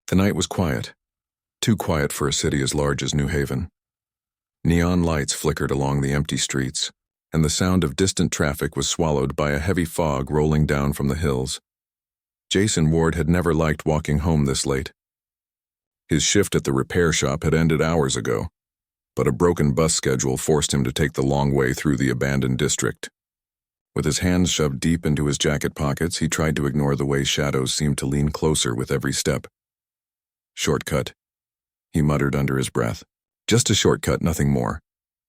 The night was quiet, too quiet for a city as large as New Haven. Neon lights flickered along the empty streets, and the sound of distant traffic was swallowed by a heavy fog rolling down from the hills. Jason Ward had never liked walking home this late. His shift at the repair shop had ended hours ago, but a broken bus schedule forced him to take the long way through the abandoned district. With his hands shoved deep into his jacket pockets, he tried to ignore the way shadows seemed to lean closer with every step. Shortcut, he muttered under his breath. Just a shortcut, nothing more.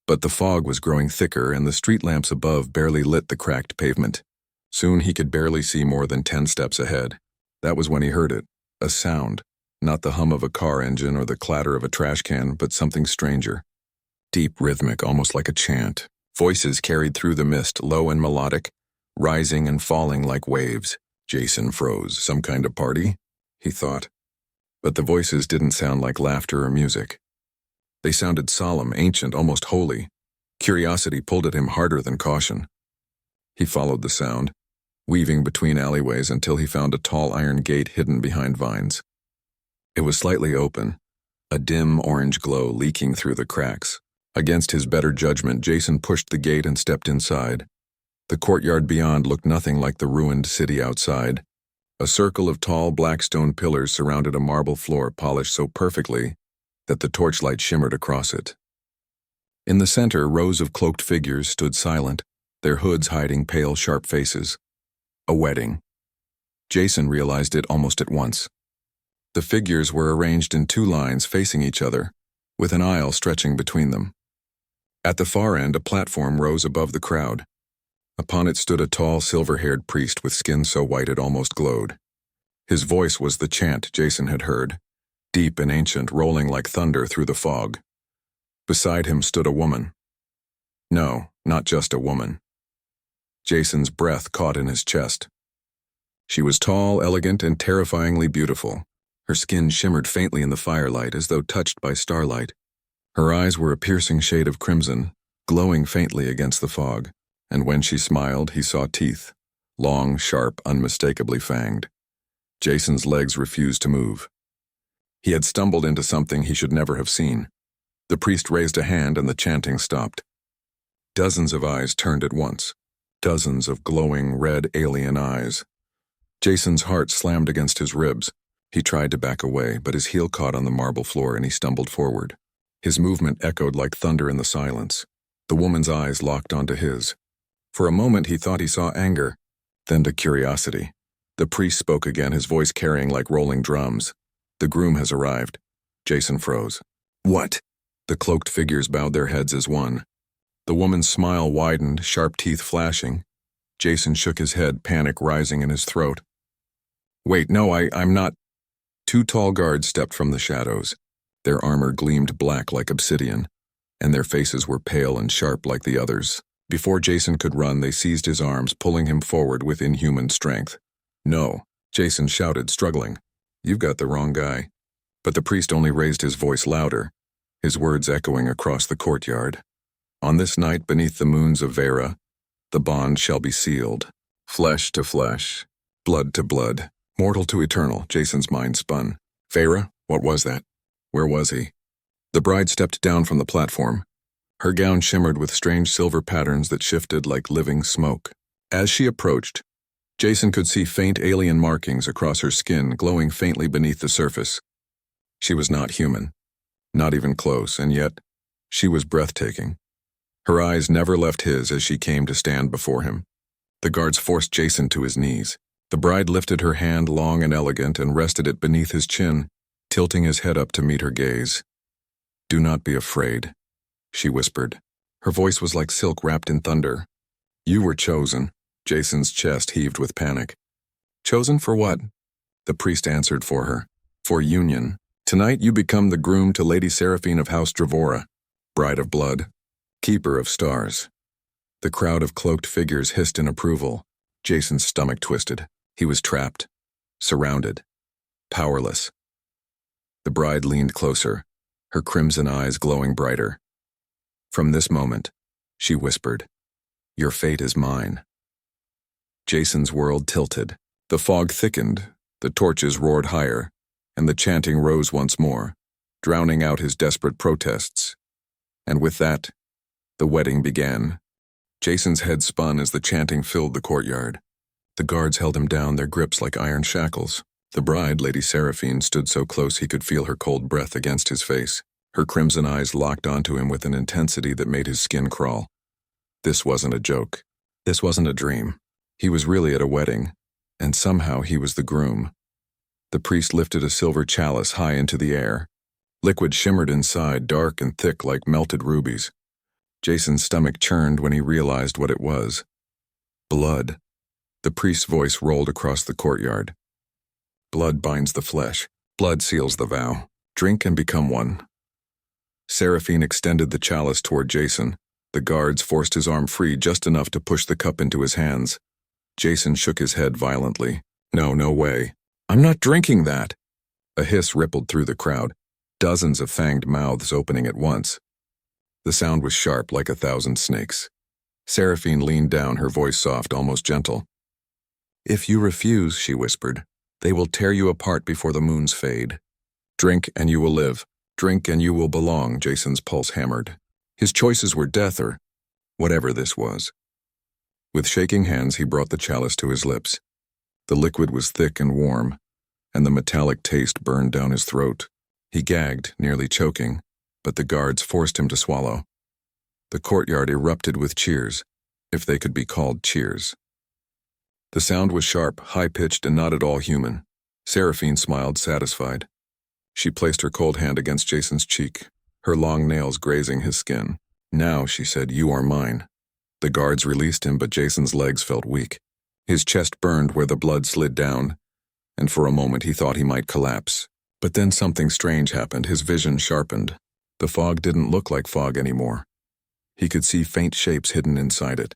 But the fog was growing thicker, and the street lamps above barely lit the cracked pavement. Soon he could barely see more than 10 steps ahead. That was when he heard it, a sound, not the hum of a car engine or the clatter of a trash can, but something stranger. Deep, rhythmic, almost like a chant. Voices carried through the mist, low and melodic, rising and falling like waves. Jason froze. Some kind of party? He thought. But the voices didn't sound like laughter or music. They sounded solemn, ancient, almost holy. Curiosity pulled at him harder than caution. He followed the sound, weaving between alleyways until he found a tall iron gate hidden behind vines. It was slightly open, a dim orange glow leaking through the cracks. Against his better judgment, Jason pushed the gate and stepped inside. The courtyard beyond looked nothing like the ruined city outside. A circle of tall black stone pillars surrounded a marble floor polished so perfectly that the torchlight shimmered across it. In the center, rows of cloaked figures stood silent, their hoods hiding pale, sharp faces. A wedding. Jason realized it almost at once. The figures were arranged in 2 lines facing each other, with an aisle stretching between them. At the far end, a platform rose above the crowd. Upon it stood a tall, silver-haired priest with skin so white it almost glowed. His voice was the chant Jason had heard, deep and ancient, rolling like thunder through the fog. Beside him stood a woman. No, not just a woman. Jason's breath caught in his chest. She was tall, elegant, and terrifyingly beautiful. Her skin shimmered faintly in the firelight as though touched by starlight. Her eyes were a piercing shade of crimson, glowing faintly against the fog, and when she smiled, he saw teeth, long, sharp, unmistakably fanged. Jason's legs refused to move. He had stumbled into something he should never have seen. The priest raised a hand and the chanting stopped. Dozens of eyes turned at once. Dozens of glowing, red, alien eyes. Jason's heart slammed against his ribs. He tried to back away, but his heel caught on the marble floor and he stumbled forward. His movement echoed like thunder in the silence. The woman's eyes locked onto his. For a moment he thought he saw anger, then to curiosity. The priest spoke again, his voice carrying like rolling drums. "The groom has arrived." Jason froze. "What?" The cloaked figures bowed their heads as one. The woman's smile widened, sharp teeth flashing. Jason shook his head, panic rising in his throat. "Wait, no, I'm not." 2 tall guards stepped from the shadows. Their armor gleamed black like obsidian, and their faces were pale and sharp like the others. Before Jason could run, they seized his arms, pulling him forward with inhuman strength. "No," Jason shouted, struggling. "You've got the wrong guy." But the priest only raised his voice louder, his words echoing across the courtyard. "On this night beneath the moons of Vera, the bond shall be sealed. Flesh to flesh, blood to blood, mortal to eternal." Jason's mind spun. Vera? What was that? Where was he? The bride stepped down from the platform. Her gown shimmered with strange silver patterns that shifted like living smoke. As she approached, Jason could see faint alien markings across her skin, glowing faintly beneath the surface. She was not human, not even close, and yet she was breathtaking. Her eyes never left his as she came to stand before him. The guards forced Jason to his knees. The bride lifted her hand, long and elegant, and rested it beneath his chin, tilting his head up to meet her gaze. "Do not be afraid," she whispered. Her voice was like silk wrapped in thunder. "You were chosen." Jason's chest heaved with panic. "Chosen for what?" The priest answered for her. "For union. Tonight you become the groom to Lady Seraphine of House Dravora, bride of blood, keeper of stars." The crowd of cloaked figures hissed in approval. Jason's stomach twisted. He was trapped, surrounded, powerless. The bride leaned closer, her crimson eyes glowing brighter. "From this moment," she whispered, "your fate is mine." Jason's world tilted. The fog thickened, the torches roared higher, and the chanting rose once more, drowning out his desperate protests. And with that, the wedding began. Jason's head spun as the chanting filled the courtyard. The guards held him down, their grips like iron shackles. The bride, Lady Seraphine, stood so close he could feel her cold breath against his face. Her crimson eyes locked onto him with an intensity that made his skin crawl. This wasn't a joke. This wasn't a dream. He was really at a wedding, and somehow he was the groom. The priest lifted a silver chalice high into the air. Liquid shimmered inside, dark and thick like melted rubies. Jason's stomach churned when he realized what it was. Blood. The priest's voice rolled across the courtyard. Blood binds the flesh. Blood seals the vow. Drink and become one. Seraphine extended the chalice toward Jason. The guards forced his arm free just enough to push the cup into his hands. Jason shook his head violently. No way. I'm not drinking that. A hiss rippled through the crowd, dozens of fanged mouths opening at once. The sound was sharp like 1,000 snakes. Seraphine leaned down, her voice soft, almost gentle. If you refuse, she whispered, they will tear you apart before the moons fade. Drink and you will live. Drink and you will belong, Jason's pulse hammered. His choices were death or whatever this was. With shaking hands, he brought the chalice to his lips. The liquid was thick and warm, and the metallic taste burned down his throat. He gagged, nearly choking, but the guards forced him to swallow. The courtyard erupted with cheers, if they could be called cheers. The sound was sharp, high-pitched, and not at all human. Seraphine smiled, satisfied. She placed her cold hand against Jason's cheek, her long nails grazing his skin. Now, she said, you are mine. The guards released him, but Jason's legs felt weak. His chest burned where the blood slid down, and for a moment he thought he might collapse. But then something strange happened. His vision sharpened. The fog didn't look like fog anymore. He could see faint shapes hidden inside it,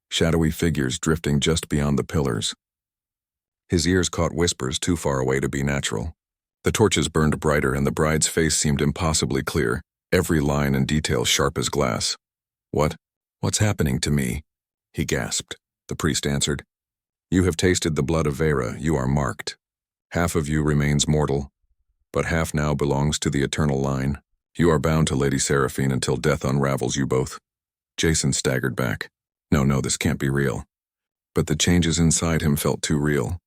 shadowy figures drifting just beyond the pillars. His ears caught whispers too far away to be natural. The torches burned brighter, and the bride's face seemed impossibly clear, every line and detail sharp as glass. What's happening to me? He gasped. The priest answered. You have tasted the blood of Vera, you are marked. Half of you remains mortal, but half now belongs to the eternal line. You are bound to Lady Seraphine until death unravels you both. Jason staggered back. No, this can't be real. But the changes inside him felt too real.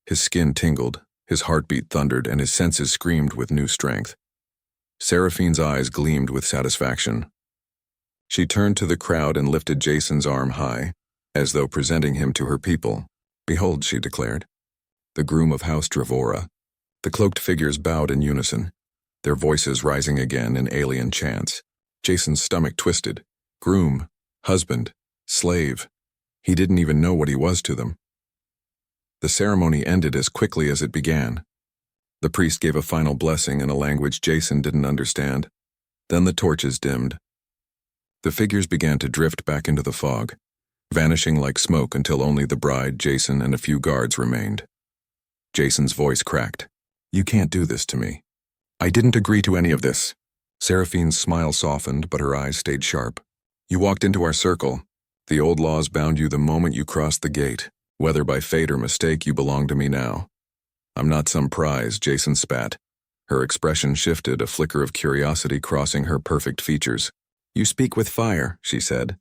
His skin tingled, his heartbeat thundered, and his senses screamed with new strength. Seraphine's eyes gleamed with satisfaction. She turned to the crowd and lifted Jason's arm high, as though presenting him to her people. Behold, she declared, the groom of House Dravora. The cloaked figures bowed in unison, their voices rising again in alien chants. Jason's stomach twisted. Groom, husband, slave. He didn't even know what he was to them. The ceremony ended as quickly as it began. The priest gave a final blessing in a language Jason didn't understand. Then the torches dimmed. The figures began to drift back into the fog, vanishing like smoke until only the bride, Jason, and a few guards remained. Jason's voice cracked. You can't do this to me. I didn't agree to any of this. Seraphine's smile softened, but her eyes stayed sharp. You walked into our circle. The old laws bound you the moment you crossed the gate. Whether by fate or mistake, you belong to me now. I'm not some prize, Jason spat. Her expression shifted, a flicker of curiosity crossing her perfect features. You speak with fire, she said.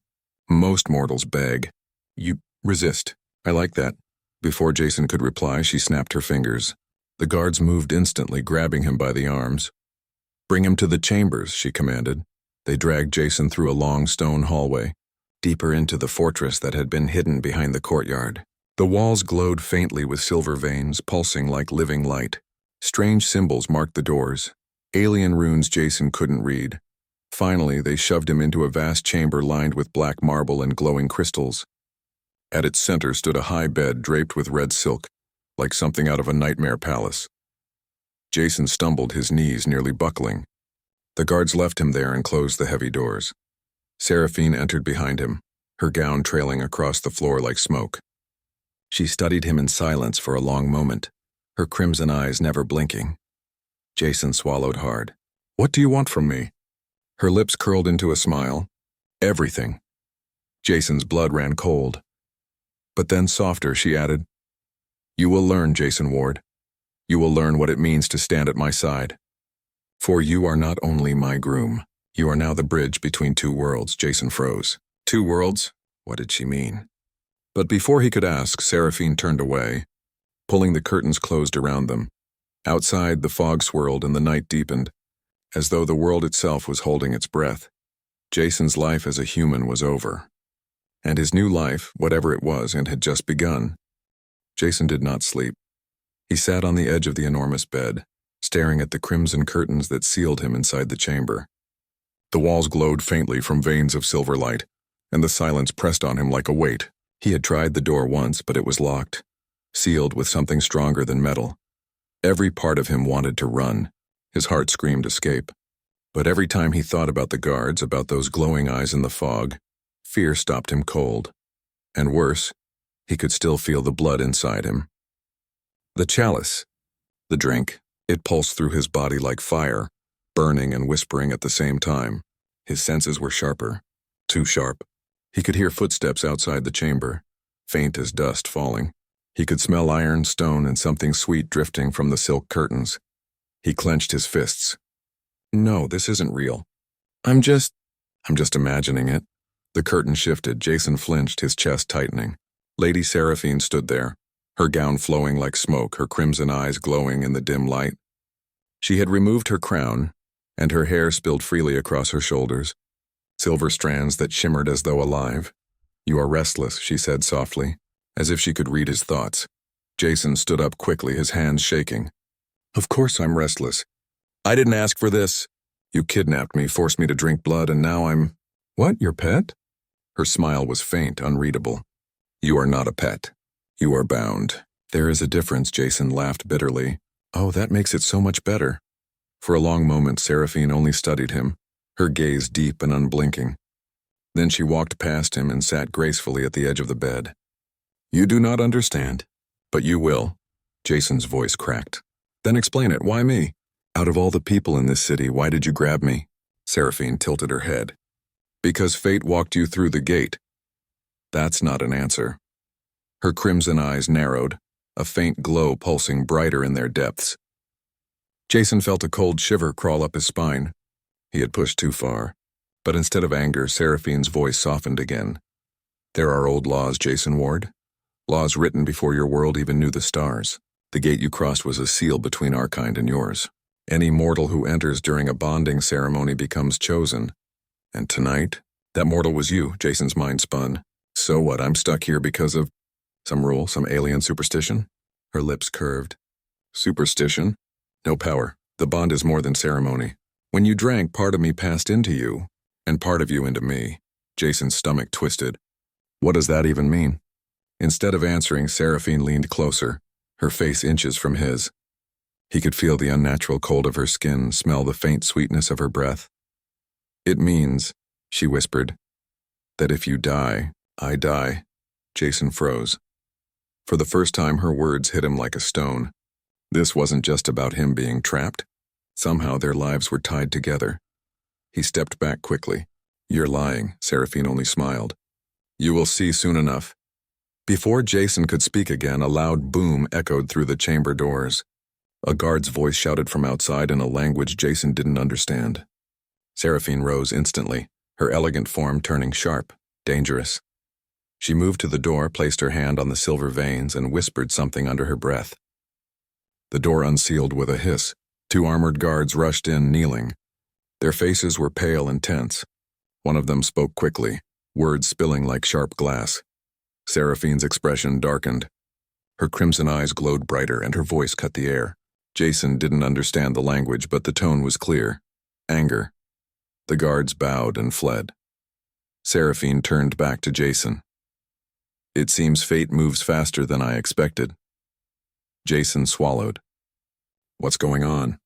Most mortals beg. You resist. I like that. Before Jason could reply, she snapped her fingers. The guards moved instantly, grabbing him by the arms. Bring him to the chambers, she commanded. They dragged Jason through a long stone hallway, deeper into the fortress that had been hidden behind the courtyard. The walls glowed faintly with silver veins, pulsing like living light. Strange symbols marked the doors, alien runes Jason couldn't read. Finally, they shoved him into a vast chamber lined with black marble and glowing crystals. At its center stood a high bed draped with red silk, like something out of a nightmare palace. Jason stumbled, his knees nearly buckling. The guards left him there and closed the heavy doors. Seraphine entered behind him, her gown trailing across the floor like smoke. She studied him in silence for a long moment, her crimson eyes never blinking. Jason swallowed hard. What do you want from me? Her lips curled into a smile. Everything. Jason's blood ran cold. But then softer, she added, You will learn, Jason Ward. You will learn what it means to stand at my side. For you are not only my groom, you are now the bridge between two worlds." Jason froze. 2 worlds? What did she mean? But before he could ask, Seraphine turned away, pulling the curtains closed around them. Outside, the fog swirled and the night deepened, as though the world itself was holding its breath. Jason's life as a human was over. And his new life, whatever it was, and had just begun. Jason did not sleep. He sat on the edge of the enormous bed, staring at the crimson curtains that sealed him inside the chamber. The walls glowed faintly from veins of silver light, and the silence pressed on him like a weight. He had tried the door once, but it was locked, sealed with something stronger than metal. Every part of him wanted to run. His heart screamed escape. But every time he thought about the guards, about those glowing eyes in the fog, fear stopped him cold. And worse, he could still feel the blood inside him. The chalice, the drink, it pulsed through his body like fire, burning and whispering at the same time. His senses were sharper, too sharp. He could hear footsteps outside the chamber, faint as dust falling. He could smell iron, stone, and something sweet drifting from the silk curtains. He clenched his fists. "No, this isn't real. I'm just imagining it." The curtain shifted. Jason flinched, his chest tightening. Lady Seraphine stood there, her gown flowing like smoke, her crimson eyes glowing in the dim light. She had removed her crown, and her hair spilled freely across her shoulders, silver strands that shimmered as though alive. "You are restless," she said softly, as if she could read his thoughts. Jason stood up quickly, his hands shaking. "Of course I'm restless. I didn't ask for this. You kidnapped me, forced me to drink blood, and now I'm—" "What, your pet?" Her smile was faint, unreadable. "You are not a pet. You are bound." "There is a difference," Jason laughed bitterly. "Oh, that makes it so much better." For a long moment, Seraphine only studied him, her gaze deep and unblinking. Then she walked past him and sat gracefully at the edge of the bed. "You do not understand, but you will." Jason's voice cracked. "Then explain it. Why me? Out of all the people in this city, why did you grab me?" Seraphine tilted her head. "Because fate walked you through the gate." "That's not an answer." Her crimson eyes narrowed, a faint glow pulsing brighter in their depths. Jason felt a cold shiver crawl up his spine. He had pushed too far. But instead of anger, Seraphine's voice softened again. "There are old laws, Jason Ward. Laws written before your world even knew the stars. The gate you crossed was a seal between our kind and yours. Any mortal who enters during a bonding ceremony becomes chosen. And tonight, that mortal was you." Jason's mind spun. "So what, I'm stuck here because of some rule, some alien superstition?" Her lips curved. "Superstition? No power. The bond is more than ceremony. When you drank, part of me passed into you, and part of you into me." Jason's stomach twisted. "What does that even mean?" Instead of answering, Seraphine leaned closer, her face inches from his. He could feel the unnatural cold of her skin, smell the faint sweetness of her breath. "It means," she whispered, "that if you die, I die." Jason froze. For the first time, her words hit him like a stone. This wasn't just about him being trapped. Somehow their lives were tied together. He stepped back quickly. "You're lying," Seraphine only smiled. "You will see soon enough." Before Jason could speak again, a loud boom echoed through the chamber doors. A guard's voice shouted from outside in a language Jason didn't understand. Seraphine rose instantly, her elegant form turning sharp, dangerous. She moved to the door, placed her hand on the silver veins, and whispered something under her breath. The door unsealed with a hiss. 2 armored guards rushed in, kneeling. Their faces were pale and tense. One of them spoke quickly, words spilling like sharp glass. Seraphine's expression darkened. Her crimson eyes glowed brighter, and her voice cut the air. Jason didn't understand the language, but the tone was clear. Anger. The guards bowed and fled. Seraphine turned back to Jason. "It seems fate moves faster than I expected." Jason swallowed. "What's going on?"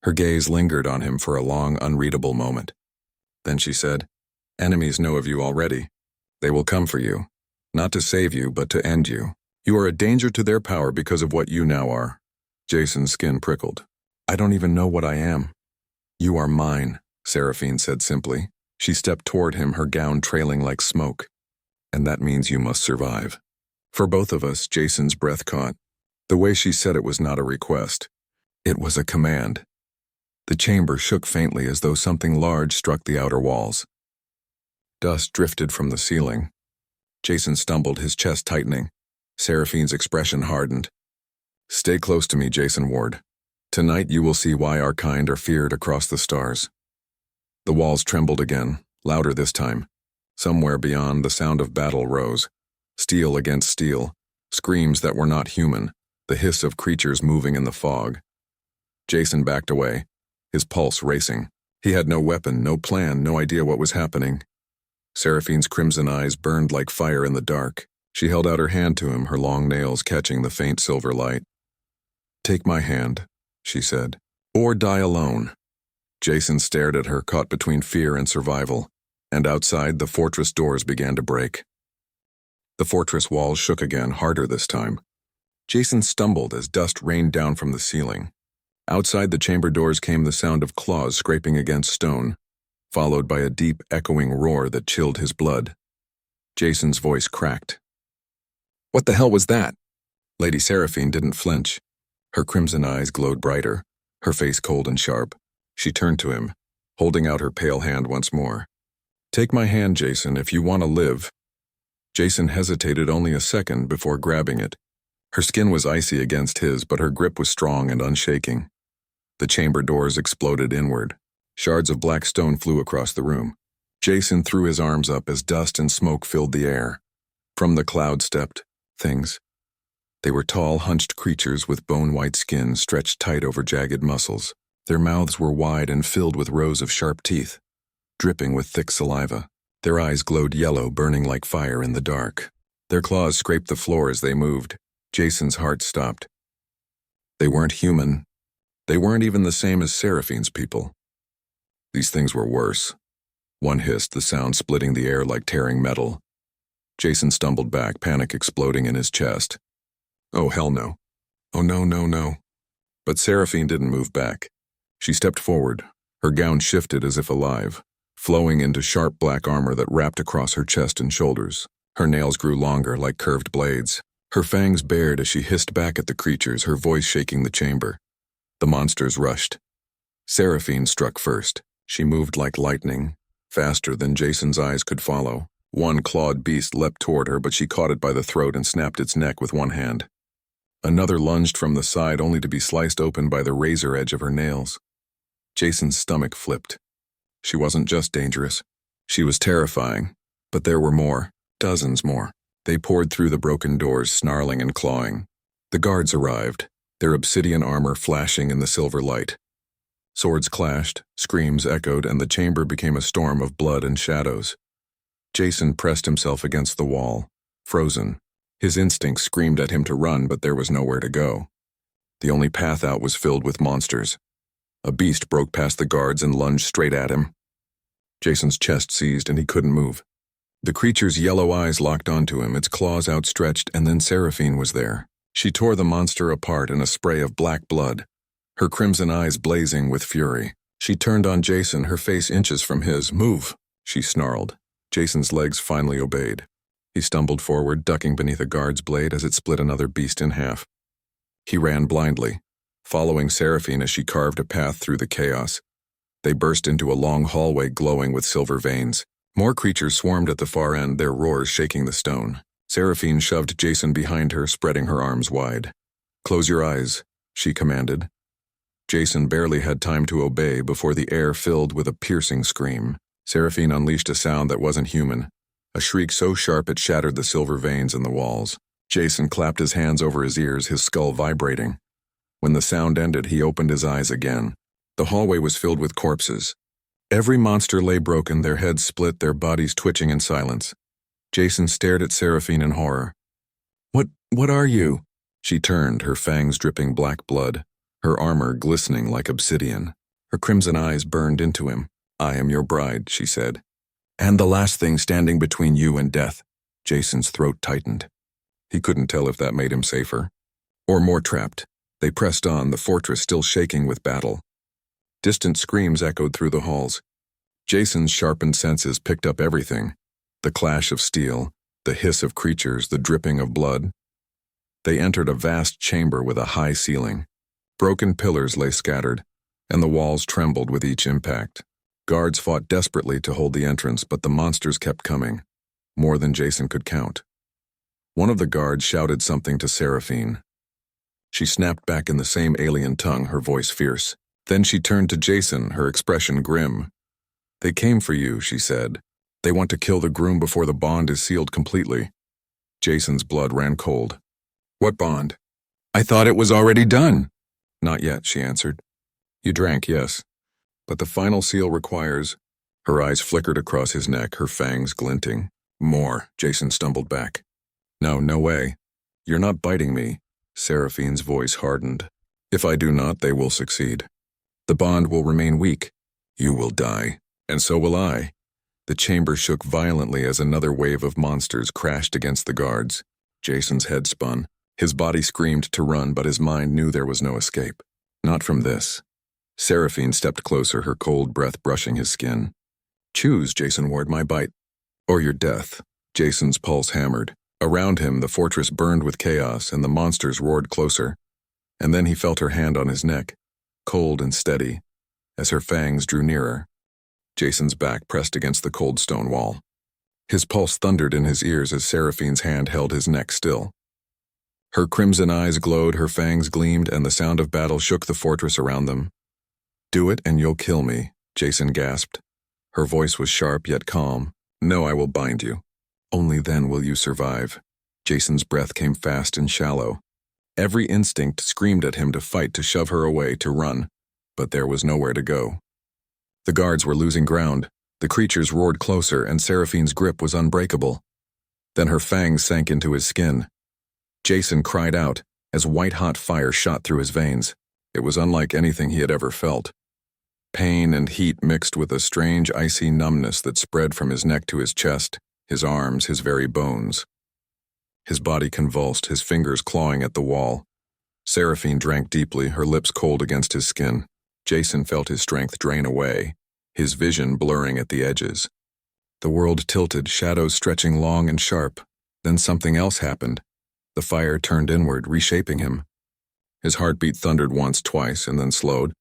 Her gaze lingered on him for a long, unreadable moment. Then she said, "Enemies know of you already. They will come for you, not to save you, but to end you. You are a danger to their power because of what you now are." Jason's skin prickled. "I don't even know what I am." "You are mine," Seraphine said simply. She stepped toward him, her gown trailing like smoke. "And that means you must survive." For both of us, Jason's breath caught. The way she said it was not a request. It was a command. The chamber shook faintly as though something large struck the outer walls. Dust drifted from the ceiling. Jason stumbled, his chest tightening. Seraphine's expression hardened. "Stay close to me, Jason Ward. Tonight you will see why our kind are feared across the stars." The walls trembled again, louder this time. Somewhere beyond, the sound of battle rose. Steel against steel, screams that were not human, the hiss of creatures moving in the fog. Jason backed away, his pulse racing. He had no weapon, no plan, no idea what was happening. Seraphine's crimson eyes burned like fire in the dark. She held out her hand to him, her long nails catching the faint silver light. "Take my hand," she said, "or die alone." Jason stared at her, caught between fear and survival, and outside the fortress doors began to break. The fortress walls shook again, harder this time. Jason stumbled as dust rained down from the ceiling. Outside the chamber doors came the sound of claws scraping against stone, followed by a deep, echoing roar that chilled his blood. Jason's voice cracked. "What the hell was that?" Lady Seraphine didn't flinch. Her crimson eyes glowed brighter, her face cold and sharp. She turned to him, holding out her pale hand once more. "Take my hand, Jason, if you want to live." Jason hesitated only a second before grabbing it. Her skin was icy against his, but her grip was strong and unshaking. The chamber doors exploded inward. Shards of black stone flew across the room. Jason threw his arms up as dust and smoke filled the air. From the cloud stepped things. They were tall, hunched creatures with bone-white skin stretched tight over jagged muscles. Their mouths were wide and filled with rows of sharp teeth, dripping with thick saliva. Their eyes glowed yellow, burning like fire in the dark. Their claws scraped the floor as they moved. Jason's heart stopped. They weren't human. They weren't even the same as Seraphine's people. These things were worse. One hissed, the sound splitting the air like tearing metal. Jason stumbled back, panic exploding in his chest. "Oh, hell no. Oh, no, no, no." But Seraphine didn't move back. She stepped forward, her gown shifted as if alive, flowing into sharp black armor that wrapped across her chest and shoulders. Her nails grew longer, like curved blades. Her fangs bared as she hissed back at the creatures, her voice shaking the chamber. The monsters rushed. Seraphine struck first. She moved like lightning, faster than Jason's eyes could follow. One clawed beast leapt toward her, but she caught it by the throat and snapped its neck with one hand. Another lunged from the side, only to be sliced open by the razor edge of her nails. Jason's stomach flipped. She wasn't just dangerous. She was terrifying. But there were more, dozens more. They poured through the broken doors, snarling and clawing. The guards arrived, their obsidian armor flashing in the silver light. Swords clashed, screams echoed, and the chamber became a storm of blood and shadows. Jason pressed himself against the wall, frozen. His instincts screamed at him to run, but there was nowhere to go. The only path out was filled with monsters. A beast broke past the guards and lunged straight at him. Jason's chest seized and he couldn't move. The creature's yellow eyes locked onto him, its claws outstretched, and then Seraphine was there. She tore the monster apart in a spray of black blood, her crimson eyes blazing with fury. She turned on Jason, her face inches from his. "Move," she snarled. Jason's legs finally obeyed. He stumbled forward, ducking beneath a guard's blade as it split another beast in half. He ran blindly, following Seraphine as she carved a path through the chaos. They burst into a long hallway glowing with silver veins. More creatures swarmed at the far end, their roars shaking the stone. Seraphine shoved Jason behind her, spreading her arms wide. "Close your eyes," she commanded. Jason barely had time to obey before the air filled with a piercing scream. Seraphine unleashed a sound that wasn't human, a shriek so sharp it shattered the silver veins in the walls. Jason clapped his hands over his ears, his skull vibrating. When the sound ended, he opened his eyes again. The hallway was filled with corpses. Every monster lay broken, their heads split, their bodies twitching in silence. Jason stared at Seraphine in horror. What are you?" She turned, her fangs dripping black blood, her armor glistening like obsidian. Her crimson eyes burned into him. "I am your bride," she said. "And the last thing standing between you and death." Jason's throat tightened. He couldn't tell if that made him safer or more trapped. They pressed on, the fortress still shaking with battle. Distant screams echoed through the halls. Jason's sharpened senses picked up everything. The clash of steel, the hiss of creatures, the dripping of blood. They entered a vast chamber with a high ceiling. Broken pillars lay scattered, and the walls trembled with each impact. Guards fought desperately to hold the entrance, but the monsters kept coming, more than Jason could count. One of the guards shouted something to Seraphine. She snapped back in the same alien tongue, her voice fierce. Then she turned to Jason, her expression grim. "They came for you," she said. "They want to kill the groom before the bond is sealed completely." Jason's blood ran cold. "What bond? I thought it was already done." "Not yet," she answered. "You drank, yes. But the final seal requires—" Her eyes flickered across his neck, her fangs glinting. "More," Jason stumbled back. No way. "You're not biting me." Seraphine's voice hardened. "If I do not, they will succeed. The bond will remain weak. You will die, and so will I." The chamber shook violently as another wave of monsters crashed against the guards. Jason's head spun. His body screamed to run, but his mind knew there was no escape. Not from this. Seraphine stepped closer, her cold breath brushing his skin. "Choose," Jason warned, "my bite, or your death." Jason's pulse hammered. Around him, the fortress burned with chaos, and the monsters roared closer. And then he felt her hand on his neck, cold and steady, as her fangs drew nearer. Jason's back pressed against the cold stone wall. His pulse thundered in his ears as Seraphine's hand held his neck still. Her crimson eyes glowed, her fangs gleamed, and the sound of battle shook the fortress around them. "Do it and you'll kill me," Jason gasped. Her voice was sharp yet calm. "No, I will bind you. Only then will you survive." Jason's breath came fast and shallow. Every instinct screamed at him to fight, to shove her away, to run. But there was nowhere to go. The guards were losing ground. The creatures roared closer, and Seraphine's grip was unbreakable. Then her fangs sank into his skin. Jason cried out as white-hot fire shot through his veins. It was unlike anything he had ever felt. Pain and heat mixed with a strange icy numbness that spread from his neck to his chest, his arms, his very bones. His body convulsed, his fingers clawing at the wall. Seraphine drank deeply, her lips cold against his skin. Jason felt his strength drain away, his vision blurring at the edges. The world tilted, shadows stretching long and sharp. Then something else happened. The fire turned inward, reshaping him. His heartbeat thundered once, twice, and then slowed,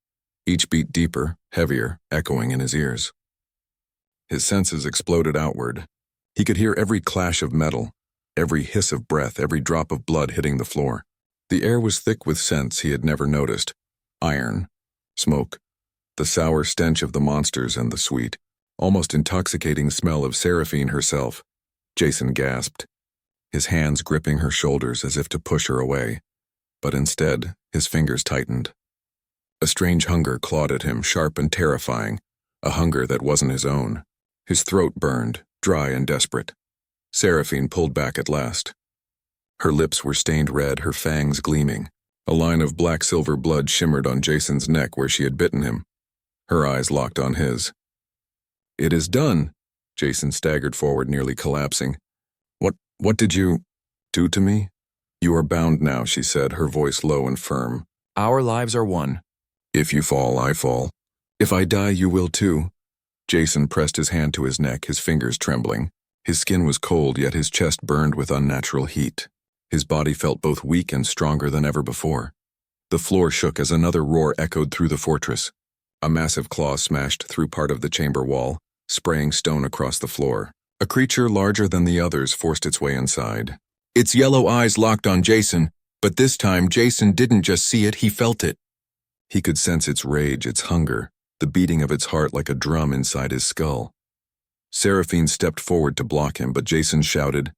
each beat deeper, heavier, echoing in his ears. His senses exploded outward. He could hear every clash of metal, every hiss of breath, every drop of blood hitting the floor. The air was thick with scents he had never noticed. Iron, smoke, the sour stench of the monsters, and the sweet, almost intoxicating smell of Seraphine herself. Jason gasped, his hands gripping her shoulders as if to push her away. But instead, his fingers tightened. A strange hunger clawed at him, sharp and terrifying, a hunger that wasn't his own. His throat burned, dry and desperate. Seraphine pulled back at last. Her lips were stained red, her fangs gleaming. A line of black-silver blood shimmered on Jason's neck where she had bitten him. Her eyes locked on his. "It is done." Jason staggered forward, nearly collapsing. What did you do to me?" "You are bound now," she said, her voice low and firm. "Our lives are one. If you fall, I fall. If I die, you will too." Jason pressed his hand to his neck, his fingers trembling. His skin was cold, yet his chest burned with unnatural heat. His body felt both weak and stronger than ever before. The floor shook as another roar echoed through the fortress. A massive claw smashed through part of the chamber wall, spraying stone across the floor. A creature larger than the others forced its way inside. Its yellow eyes locked on Jason, but this time Jason didn't just see it, he felt it. He could sense its rage, its hunger, the beating of its heart like a drum inside his skull. Seraphine stepped forward to block him, but Jason shouted,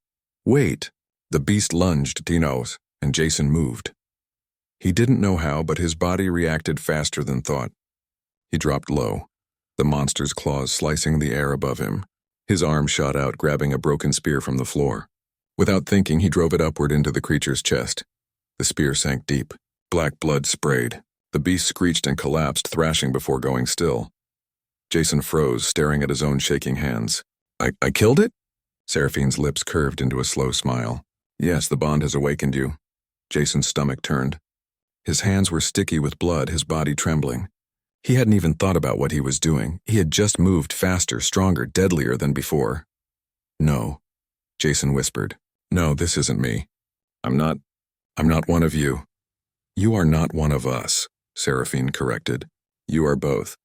"Wait!" The beast lunged, Tinos, and Jason moved. He didn't know how, but his body reacted faster than thought. He dropped low, the monster's claws slicing the air above him. His arm shot out, grabbing a broken spear from the floor. Without thinking, he drove it upward into the creature's chest. The spear sank deep. Black blood sprayed. The beast screeched and collapsed, thrashing before going still. Jason froze, staring at his own shaking hands. I killed it?" Seraphine's lips curved into a slow smile. "Yes, the bond has awakened you." Jason's stomach turned. His hands were sticky with blood, his body trembling. He hadn't even thought about what he was doing. He had just moved faster, stronger, deadlier than before. "No," Jason whispered. "No, this isn't me. I'm not I'm not one of you. You are not one of us, Seraphine corrected. You are both.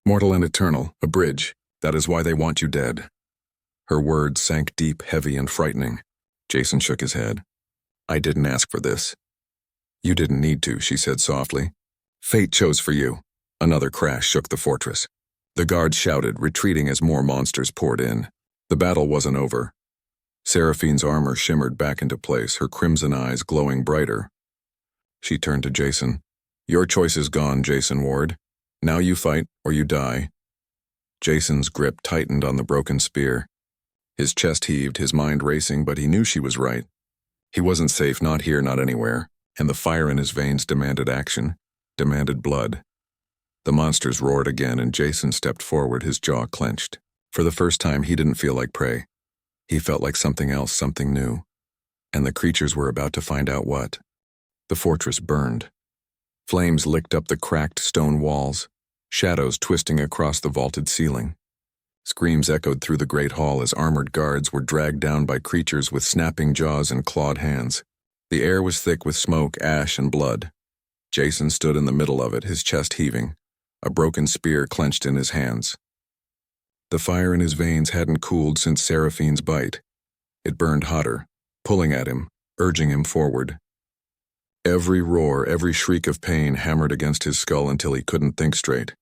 Mortal and eternal, a bridge. That is why they want you dead. Her words sank deep, heavy, and frightening. Jason shook his head. I didn't ask for this. You didn't need to, she said softly. Fate chose for you. Another crash shook the fortress. The guards shouted, retreating as more monsters poured in. The battle wasn't over. Seraphine's armor shimmered back into place, her crimson eyes glowing brighter. She turned to Jason. Your choice is gone, Jason Ward. Now you fight, or you die. Jason's grip tightened on the broken spear. His chest heaved, his mind racing, but he knew she was right. He wasn't safe, not here, not anywhere, and the fire in his veins demanded action, demanded blood. The monsters roared again, and Jason stepped forward, his jaw clenched. For the first time, he didn't feel like prey. He felt like something else, something new. And the creatures were about to find out what. The fortress burned. Flames licked up the cracked stone walls, shadows twisting across the vaulted ceiling. Screams echoed through the great hall as armored guards were dragged down by creatures with snapping jaws and clawed hands. The air was thick with smoke, ash, and blood. Jason stood in the middle of it, his chest heaving, a broken spear clenched in his hands. The fire in his veins hadn't cooled since Seraphine's bite. It burned hotter, pulling at him, urging him forward. Every roar, every shriek of pain hammered against his skull until he couldn't think straight.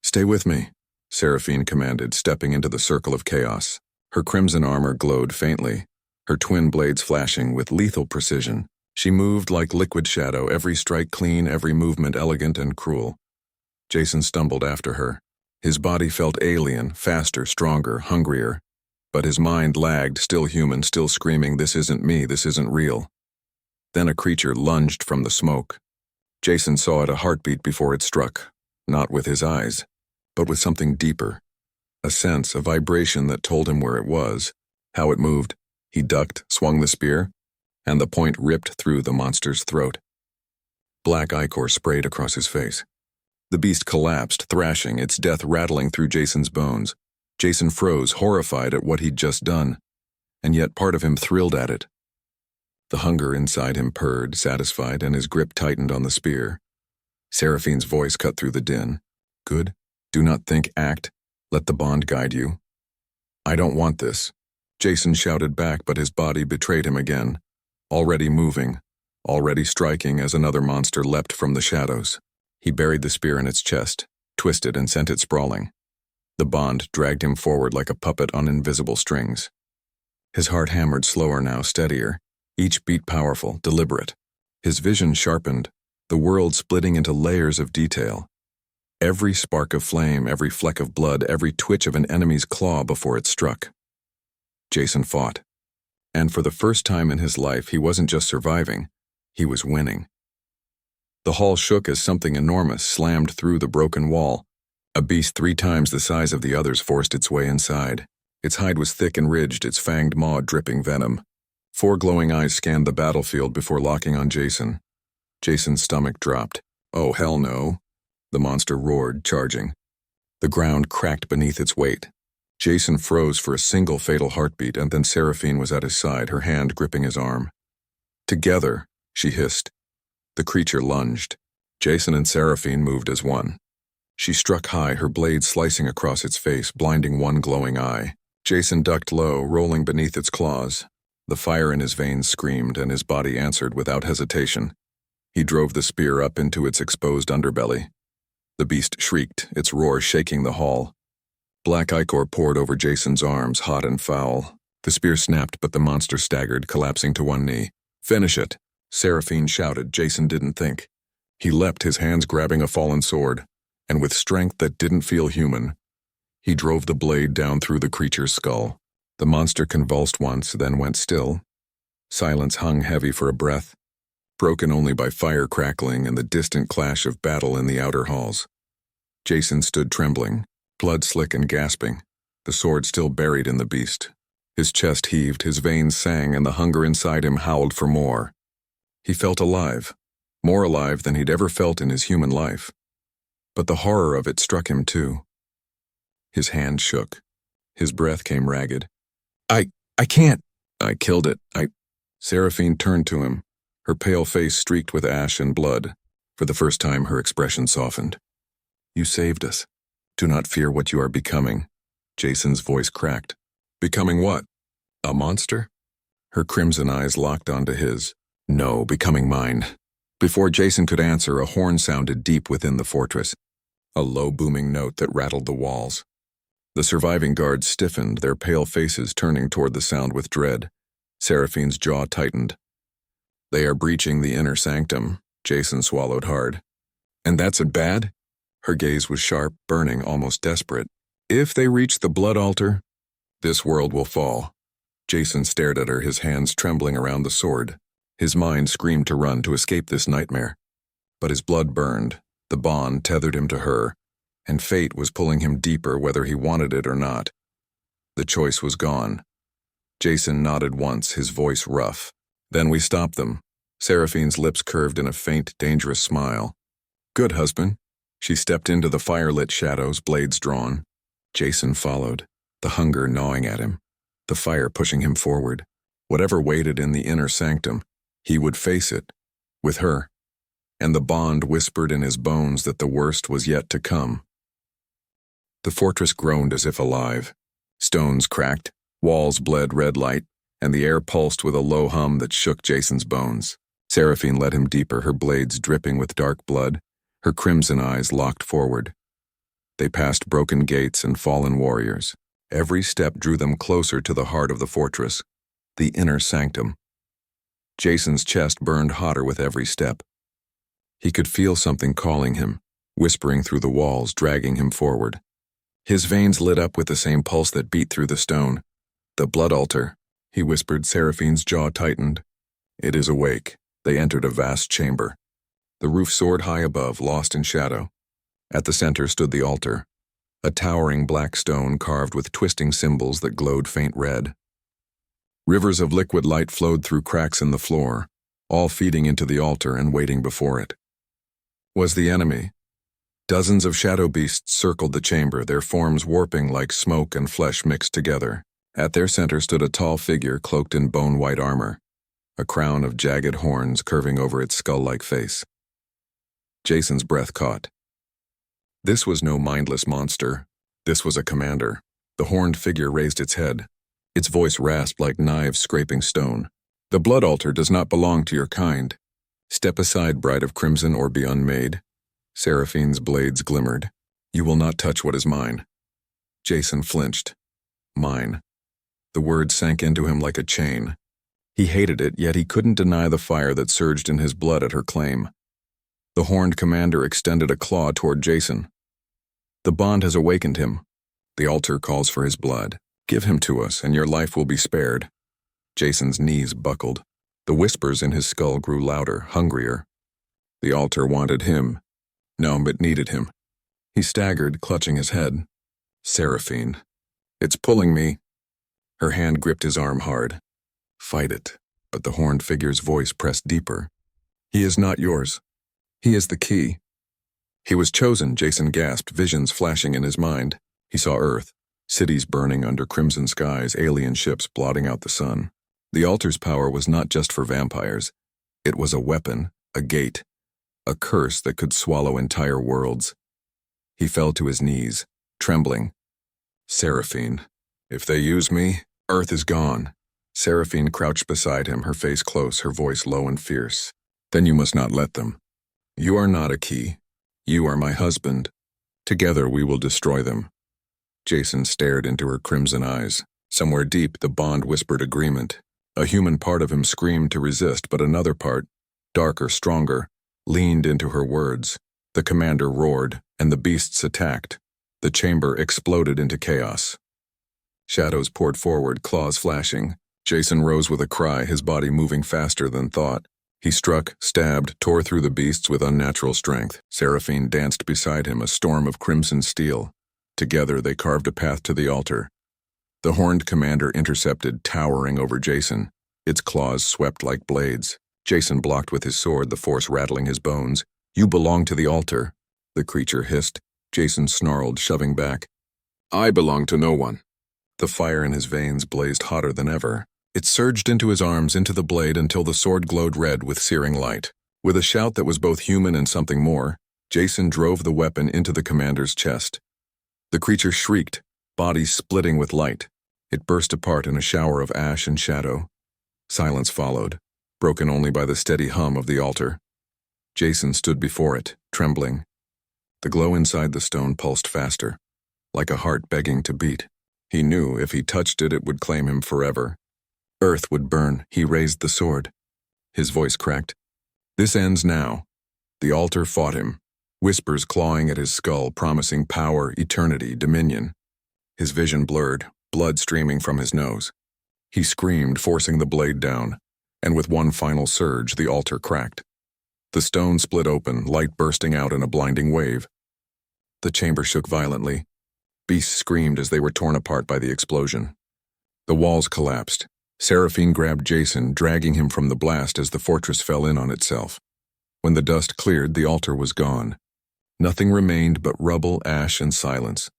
Stay with me, Seraphine commanded, stepping into the circle of chaos. Her crimson armor glowed faintly, her twin blades flashing with lethal precision. She moved like liquid shadow, every strike clean, every movement elegant and cruel. Jason stumbled after her. His body felt alien, faster, stronger, hungrier. But his mind lagged, still human, still screaming, this isn't me, this isn't real. Then a creature lunged from the smoke. Jason saw it a heartbeat before it struck, not with his eyes, but with something deeper. A sense, a vibration that told him where it was, how it moved. He ducked, swung the spear, and the point ripped through the monster's throat. Black ichor sprayed across his face. The beast collapsed, thrashing, its death rattling through Jason's bones. Jason froze, horrified at what he'd just done, and yet part of him thrilled at it. The hunger inside him purred, satisfied, and his grip tightened on the spear. Seraphine's voice cut through the din. Good. Do not think, act. Let the bond guide you. I don't want this. Jason shouted back, but his body betrayed him again. Already moving, already striking as another monster leapt from the shadows. He buried the spear in its chest, twisted and sent it sprawling. The bond dragged him forward like a puppet on invisible strings. His heart hammered slower now, steadier. Each beat powerful, deliberate. His vision sharpened, the world splitting into layers of detail. Every spark of flame, every fleck of blood, every twitch of an enemy's claw before it struck. Jason fought. And for the first time in his life, he wasn't just surviving, he was winning. The hall shook as something enormous slammed through the broken wall. A beast 3 times the size of the others forced its way inside. Its hide was thick and ridged, its fanged maw dripping venom. 4 glowing eyes scanned the battlefield before locking on Jason. Jason's stomach dropped. Oh, hell no. The monster roared, charging. The ground cracked beneath its weight. Jason froze for a single fatal heartbeat, and then Seraphine was at his side, her hand gripping his arm. Together, she hissed. The creature lunged. Jason and Seraphine moved as one. She struck high, her blade slicing across its face, blinding one glowing eye. Jason ducked low, rolling beneath its claws. The fire in his veins screamed, and his body answered without hesitation. He drove the spear up into its exposed underbelly. The beast shrieked, its roar shaking the hall. Black ichor poured over Jason's arms, hot and foul. The spear snapped, but the monster staggered, collapsing to one knee. Finish it, Seraphine shouted. Jason didn't think. He leapt, his hands grabbing a fallen sword, and with strength that didn't feel human, he drove the blade down through the creature's skull. The monster convulsed once, then went still. Silence hung heavy for a breath, broken only by fire crackling and the distant clash of battle in the outer halls. Jason stood trembling, blood slick and gasping, the sword still buried in the beast. His chest heaved, his veins sang, and the hunger inside him howled for more. He felt alive, more alive than he'd ever felt in his human life. But the horror of it struck him too. His hand shook. His breath came ragged. I can't. I killed it. Seraphine turned to him, her pale face streaked with ash and blood. For the first time, her expression softened. "You saved us. Do not fear what you are becoming." Jason's voice cracked. "Becoming what? A monster?" Her crimson eyes locked onto his. "No, becoming mine." Before Jason could answer, a horn sounded deep within the fortress, a low booming note that rattled the walls. The surviving guards stiffened, their pale faces turning toward the sound with dread. Seraphine's jaw tightened. "They are breaching the inner sanctum," Jason swallowed hard. "And that's it bad?" Her gaze was sharp, burning, almost desperate. "If they reach the blood altar, this world will fall." Jason stared at her, his hands trembling around the sword. His mind screamed to run, to escape this nightmare. But his blood burned. The bond tethered him to her, and fate was pulling him deeper whether he wanted it or not. The choice was gone. Jason nodded once, his voice rough. "Then we stop them." Seraphine's lips curved in a faint, dangerous smile. "Good, husband." She stepped into the firelit shadows, blades drawn. Jason followed, the hunger gnawing at him, the fire pushing him forward. Whatever waited in the inner sanctum, he would face it, with her. And the bond whispered in his bones that the worst was yet to come. The fortress groaned as if alive. Stones cracked, walls bled red light, and the air pulsed with a low hum that shook Jason's bones. Seraphine led him deeper, her blades dripping with dark blood, her crimson eyes locked forward. They passed broken gates and fallen warriors. Every step drew them closer to the heart of the fortress, the inner sanctum. Jason's chest burned hotter with every step. He could feel something calling him, whispering through the walls, dragging him forward. His veins lit up with the same pulse that beat through the stone. "The blood altar," he whispered. Seraphine's jaw tightened. "It is awake." They entered a vast chamber. The roof soared high above, lost in shadow. At the center stood the altar, a towering black stone carved with twisting symbols that glowed faint red. Rivers of liquid light flowed through cracks in the floor, all feeding into the altar and waiting before it. Was the enemy? Dozens of shadow beasts circled the chamber, their forms warping like smoke and flesh mixed together. At their center stood a tall figure cloaked in bone-white armor, a crown of jagged horns curving over its skull-like face. Jason's breath caught. This was no mindless monster. This was a commander. The horned figure raised its head. Its voice rasped like knives scraping stone. "The blood altar does not belong to your kind. Step aside, bride of crimson, or be unmade." Seraphine's blades glimmered. "You will not touch what is mine." Jason flinched. Mine. The word sank into him like a chain. He hated it, yet he couldn't deny the fire that surged in his blood at her claim. The horned commander extended a claw toward Jason. "The bond has awakened him. The altar calls for his blood. Give him to us, and your life will be spared." Jason's knees buckled. The whispers in his skull grew louder, hungrier. The altar wanted him. No, it needed him. He staggered, clutching his head. "Seraphine. It's pulling me." Her hand gripped his arm hard. "Fight it." But the horned figure's voice pressed deeper. "He is not yours. He is the key." He was chosen, Jason gasped, visions flashing in his mind. He saw Earth, cities burning under crimson skies, alien ships blotting out the sun. The altar's power was not just for vampires. It was a weapon, a gate, a curse that could swallow entire worlds. He fell to his knees, trembling. "Seraphine, if they use me, Earth is gone." Seraphine crouched beside him, her face close, her voice low and fierce. "Then you must not let them. You are not a key. You are my husband. Together we will destroy them." Jason stared into her crimson eyes. Somewhere deep, the bond whispered agreement. A human part of him screamed to resist, but another part, darker, stronger, leaned into her words. The commander roared, and the beasts attacked. The chamber exploded into chaos. Shadows poured forward, claws flashing. Jason rose with a cry, his body moving faster than thought. He struck, stabbed, tore through the beasts with unnatural strength. Seraphine danced beside him, a storm of crimson steel. Together they carved a path to the altar. The horned commander intercepted, towering over Jason. Its claws swept like blades. Jason blocked with his sword, the force rattling his bones. "You belong to the altar," the creature hissed. Jason snarled, shoving back. "I belong to no one." The fire in his veins blazed hotter than ever. It surged into his arms, into the blade, until the sword glowed red with searing light. With a shout that was both human and something more, Jason drove the weapon into the commander's chest. The creature shrieked, body splitting with light. It burst apart in a shower of ash and shadow. Silence followed, broken only by the steady hum of the altar. Jason stood before it, trembling. The glow inside the stone pulsed faster, like a heart begging to beat. He knew if he touched it, it would claim him forever. Earth would burn. He raised the sword. His voice cracked. This ends now. The altar fought him, whispers clawing at his skull, promising power, eternity, dominion. His vision blurred, blood streaming from his nose. He screamed, forcing the blade down, and with one final surge, the altar cracked. The stone split open, light bursting out in a blinding wave. The chamber shook violently. Beasts screamed as they were torn apart by the explosion. The walls collapsed. Seraphine grabbed Jason, dragging him from the blast as the fortress fell in on itself. When the dust cleared, the altar was gone. Nothing remained but rubble, ash, and silence.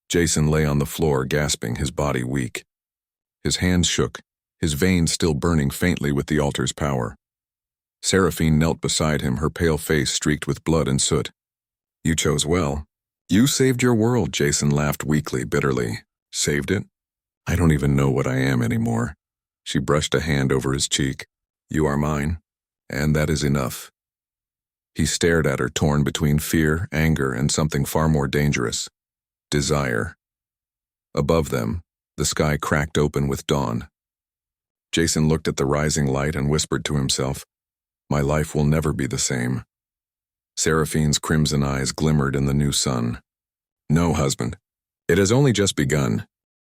Jason lay on the floor, gasping, his body weak. His hands shook, his veins still burning faintly with the altar's power. Seraphine knelt beside him, her pale face streaked with blood and soot. You chose well. You saved your world, Jason laughed weakly, bitterly. Saved it? I don't even know what I am anymore. She brushed a hand over his cheek. You are mine, and that is enough. He stared at her, torn between fear, anger, and something far more dangerous. Desire. Above them, the sky cracked open with dawn. Jason looked at the rising light and whispered to himself, My life will never be the same. Seraphine's crimson eyes glimmered in the new sun. No, husband. It has only just begun.